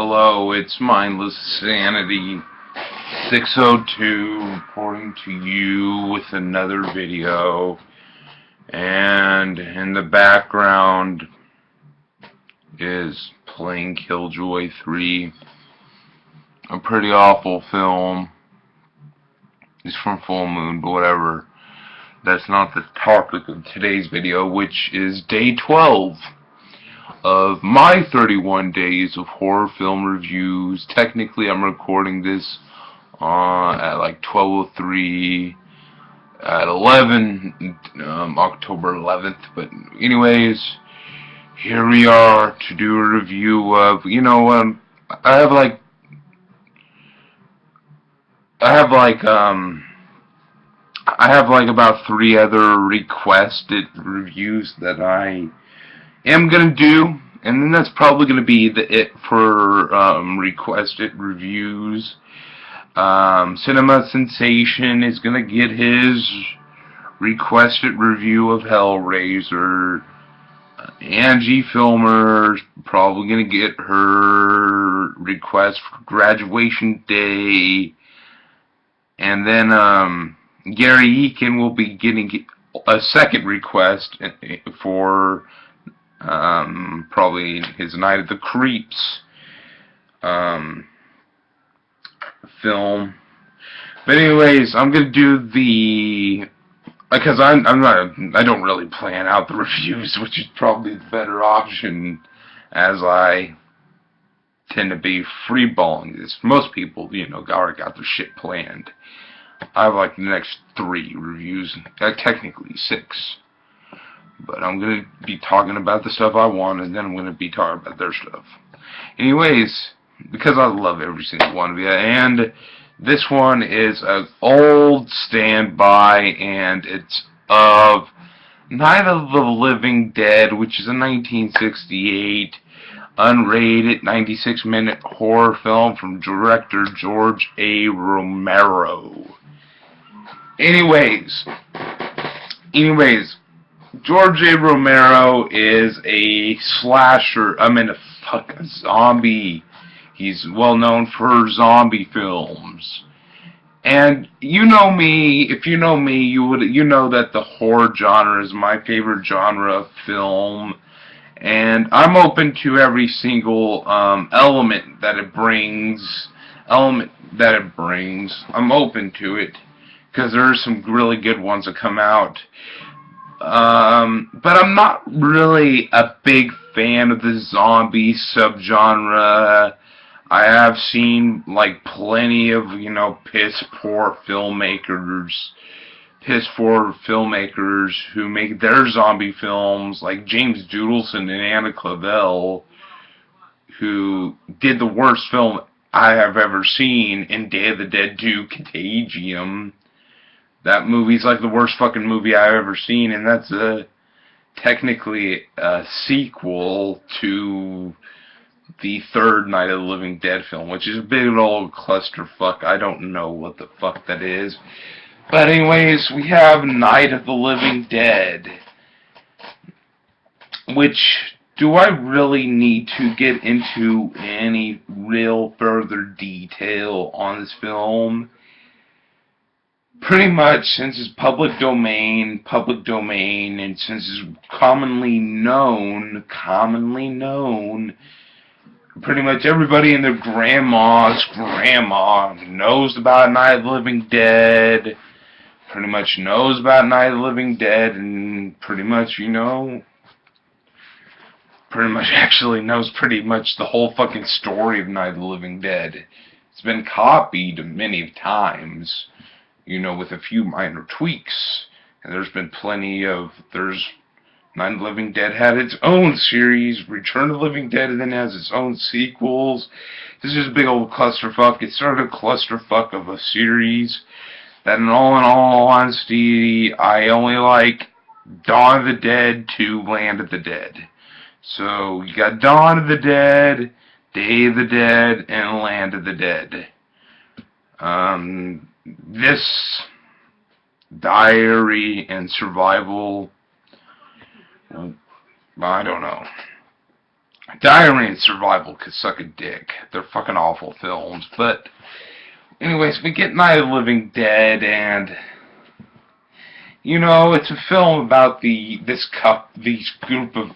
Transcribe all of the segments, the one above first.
Hello, it's Mindless Sanity 602 reporting to you with another video, and in the background is playing Killjoy 3, a pretty awful film. It's from Full Moon, but whatever. That's not the topic of today's video, which is day 12 of my 31 days of horror film reviews. Technically, I'm recording this at like 12:03 at 11, October 11th. But anyways, here we are to do a review of, I have like about 3 other requested reviews that I am gonna do, and then that's probably gonna be it for requested reviews. Cinema Sensation is gonna get his requested review of Hellraiser. Angie Filmer's probably gonna get her request for Graduation Day, and then Gary Eakin will be getting a second request for probably his Night of the Creeps film. But anyways, I'm gonna do because I don't really plan out the reviews, which is probably the better option, as I tend to be freeballing this. Most people, already got their shit planned. I have like the next 3 reviews, technically 6. But I'm going to be talking about the stuff I want, and then I'm going to be talking about their stuff. Anyways, because I love every single one of you, and this one is an old standby, and it's of Night of the Living Dead, which is a 1968 unrated 96-minute horror film from director George A. Romero. Anyways, George A. Romero is a slasher, a zombie. He's well known for zombie films. And you know me, if you know me, you know that the horror genre is my favorite genre of film. And I'm open to every single element that it brings. I'm open to it, because there are some really good ones that come out. But I'm not really a big fan of the zombie subgenre. I have seen like plenty of, piss poor filmmakers who make their zombie films, like James Doodleson and Anna Clavell, who did the worst film I have ever seen in Day of the Dead 2 Contagium. That movie's like the worst fucking movie I've ever seen, and that's technically a sequel to the third Night of the Living Dead film, which is a big old clusterfuck. I don't know what the fuck that is. But anyways, we have Night of the Living Dead, which, do I really need to get into any real further detail on this film? Pretty much, since it's public domain, and since it's commonly known, pretty much everybody and their grandma's grandma knows about Night of the Living Dead, pretty much knows about Night of the Living Dead, and pretty much actually knows pretty much the whole fucking story of Night of the Living Dead. It's been copied many times, with a few minor tweaks. And there's been Night of the Living Dead had its own series, Return of the Living Dead, and then has its own sequels. This is a big old clusterfuck. It's sort of a clusterfuck of a series that, in all honesty, I only like Dawn of the Dead to Land of the Dead. So, you got Dawn of the Dead, Day of the Dead, and Land of the Dead. This diary and survival, I don't know. Diary and Survival could suck a dick. They're fucking awful films. But anyways, we get Night of the Living Dead, and you know, it's a film about these group of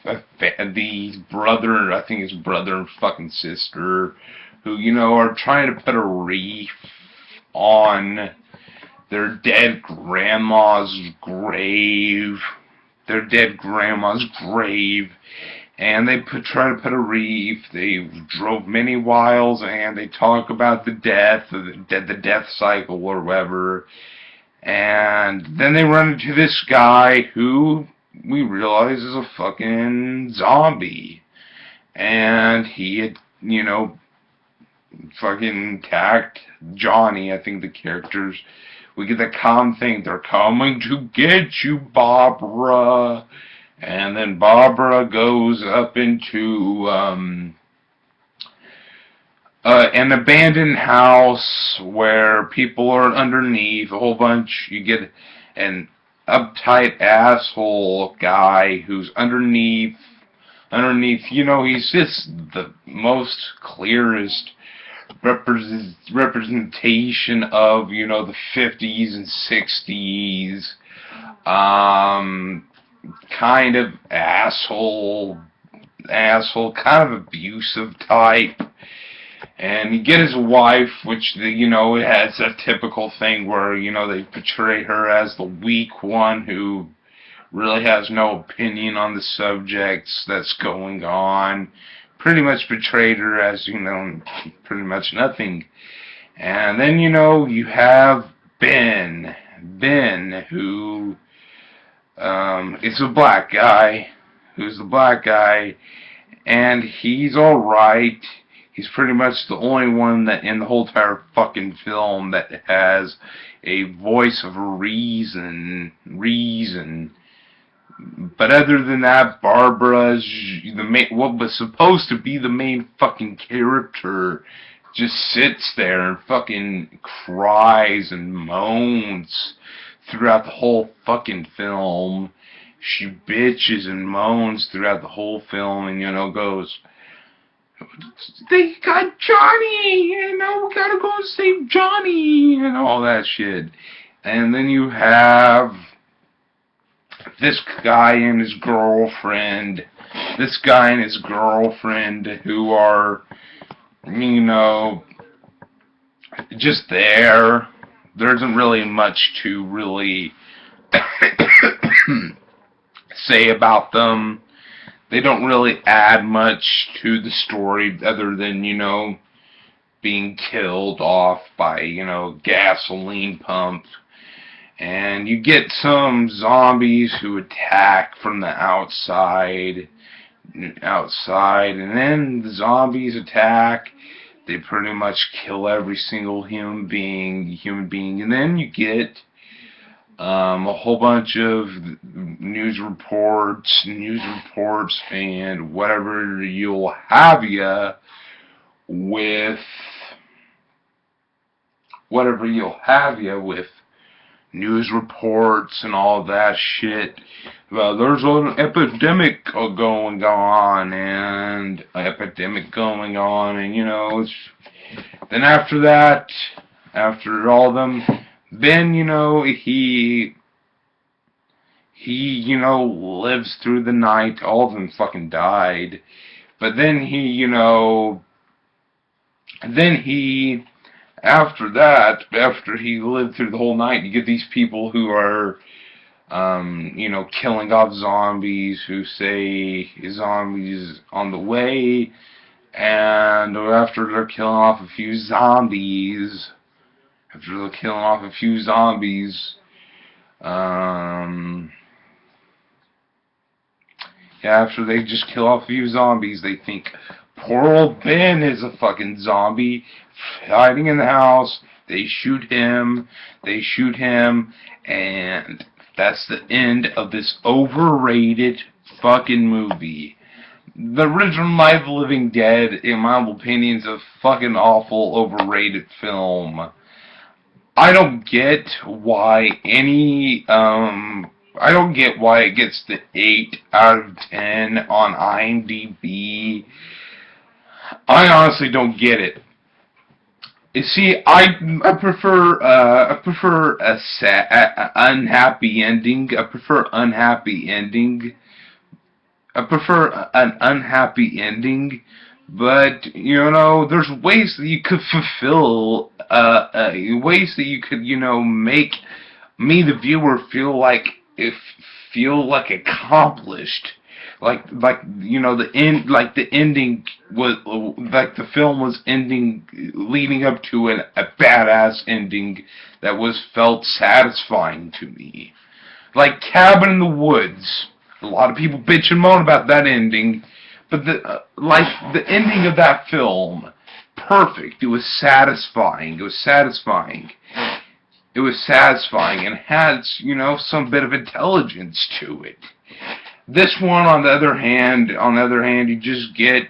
these brother, I think it's brother and fucking sister, who, you know, are trying to put a wreath on their dead grandma's grave. Their dead grandma's grave. And they try to put a wreath. They drove many miles, and they talk about the death cycle or whatever. And then they run into this guy who we realize is a fucking zombie. And he had, you know, fucking attacked Johnny, I think the characters. We get the calm thing, they're coming to get you, Barbara. And then Barbara goes up into an abandoned house where people are underneath, a whole bunch. You get an uptight asshole guy who's underneath, you know, he's just the most clearest representation of, you know, the 50s and 60s, kind of asshole, kind of abusive type. And you get his wife, which, you know, it has a typical thing where, you know, they portray her as the weak one who really has no opinion on the subjects that's going on. Pretty much portrayed her as, you know, pretty much nothing. And then, you know, you have Ben, who is a black guy, and he's alright. He's pretty much the only one that in the whole entire fucking film that has a voice of reason. But other than that, Barbara's what was supposed to be the main fucking character just sits there and fucking cries and moans throughout the whole fucking film. She bitches and moans throughout the whole film, and, you know, goes, "They got Johnny, you know, we gotta go save Johnny," and all that shit. And then you have this guy and his girlfriend, who are, you know, just there. There isn't really much to really say about them. They don't really add much to the story other than, you know, being killed off by, you know, gasoline pump. And you get some zombies who attack from the outside, and then the zombies attack. They pretty much kill every single human being, and then you get a whole bunch of news reports, and whatever you'll have ya with news reports and all that shit. There's an epidemic going on, and you know, then after that, after all of them, Ben, you know, he you know, lives through the night. All of them fucking died, but then after he lived through the whole night, you get these people who are, you know, killing off zombies, who say zombies on the way, and after they're killing off a few zombies, after they just kill off a few zombies, they think, poor old Ben is a fucking zombie hiding in the house. They shoot him, and that's the end of this overrated fucking movie. The original Night of the Living Dead, in my opinion, is a fucking awful, overrated film. I don't get why any I don't get why it gets the 8 out of 10 on IMDb. I honestly don't get it. You see, I prefer a unhappy ending. I prefer unhappy ending. I prefer an unhappy ending, but you know, there's ways that you could fulfill, ways that you could, you know, make me, the viewer, feel like accomplished. Like you know, the ending was like the film was ending, leading up to a badass ending that was felt satisfying to me. Like Cabin in the Woods. A lot of people bitch and moan about that ending, but the ending of that film, perfect. It was satisfying. It was satisfying. It was satisfying and had, you know, some bit of intelligence to it. This one, on the other hand, you just get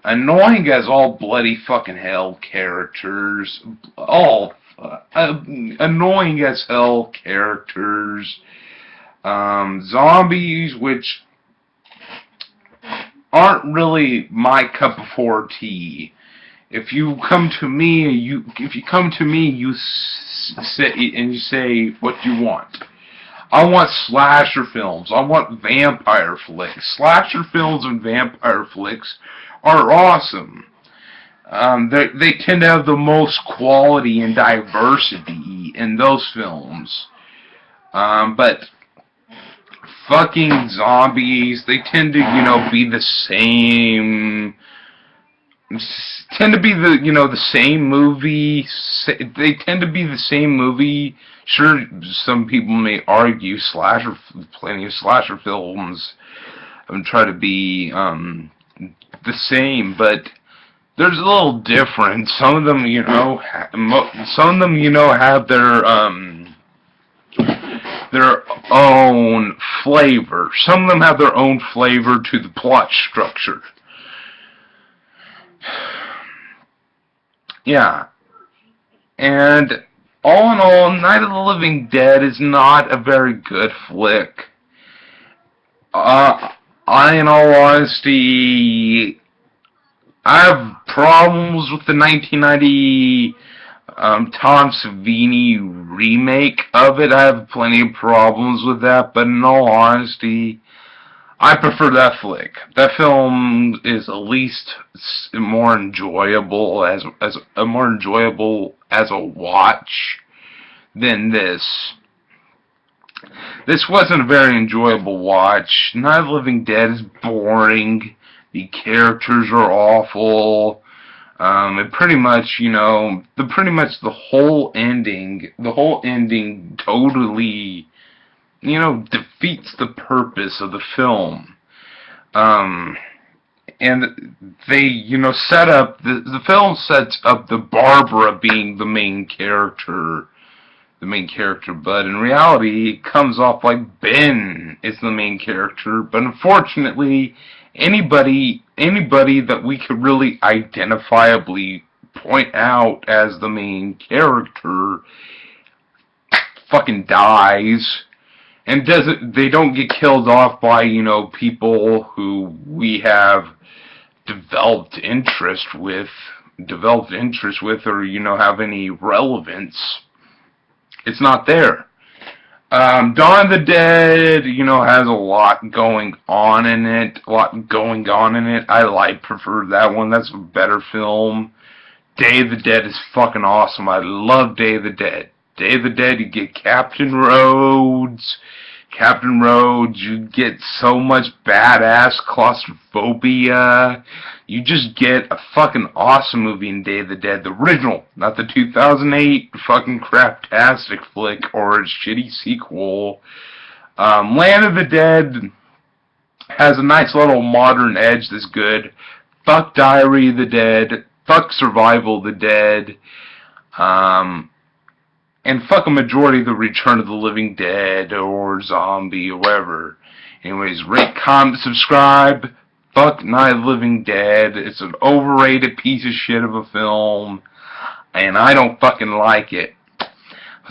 annoying as all bloody fucking hell characters, all annoying as hell characters, zombies which aren't really my cup of tea. If you come to me, you say what you want. I want slasher films. I want vampire flicks. Slasher films and vampire flicks are awesome. They tend to have the most quality and diversity in those films. But fucking zombies, they tend to, you know, be the same. Tend to be the same movie. They tend to be the same movie. Sure, some people may argue plenty of slasher films try to be the same, but there's a little difference. Some of them, you know, have their own flavor. Some of them have their own flavor to the plot structure. Yeah. And all in all, Night of the Living Dead is not a very good flick. In all honesty, I have problems with the 1990 Tom Savini remake of it. I have plenty of problems with that, but in all honesty, I prefer that flick. That film is at least more enjoyable as a watch than this. This wasn't a very enjoyable watch. Night of the Living Dead is boring. The characters are awful. It pretty much, you know, the whole ending totally, you know, defeats the purpose of the film. And they, you know, the film sets up the Barbara being the main character, but in reality, it comes off like Ben is the main character, but unfortunately, anybody that we could really identifiably point out as the main character fucking dies. And they don't get killed off by, you know, people who we have developed interest with, or, you know, have any relevance. It's not there. Dawn of the Dead, you know, has a lot going on in it. I prefer that one. That's a better film. Day of the Dead is fucking awesome. I love Day of the Dead. Day of the Dead, you get Captain Rhodes, you get so much badass claustrophobia. You just get a fucking awesome movie in Day of the Dead. The original, not the 2008 fucking craptastic flick or its shitty sequel. Land of the Dead has a nice little modern edge that's good. Fuck Diary of the Dead. Fuck Survival of the Dead. And fuck a majority of the Return of the Living Dead or Zombie or whatever. Anyways, rate, comment, subscribe. Fuck Night of the Living Dead. It's an overrated piece of shit of a film. And I don't fucking like it.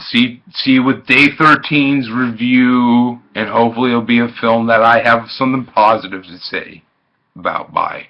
see you with Day 13's review, and hopefully it'll be a film that I have something positive to say about. Bye.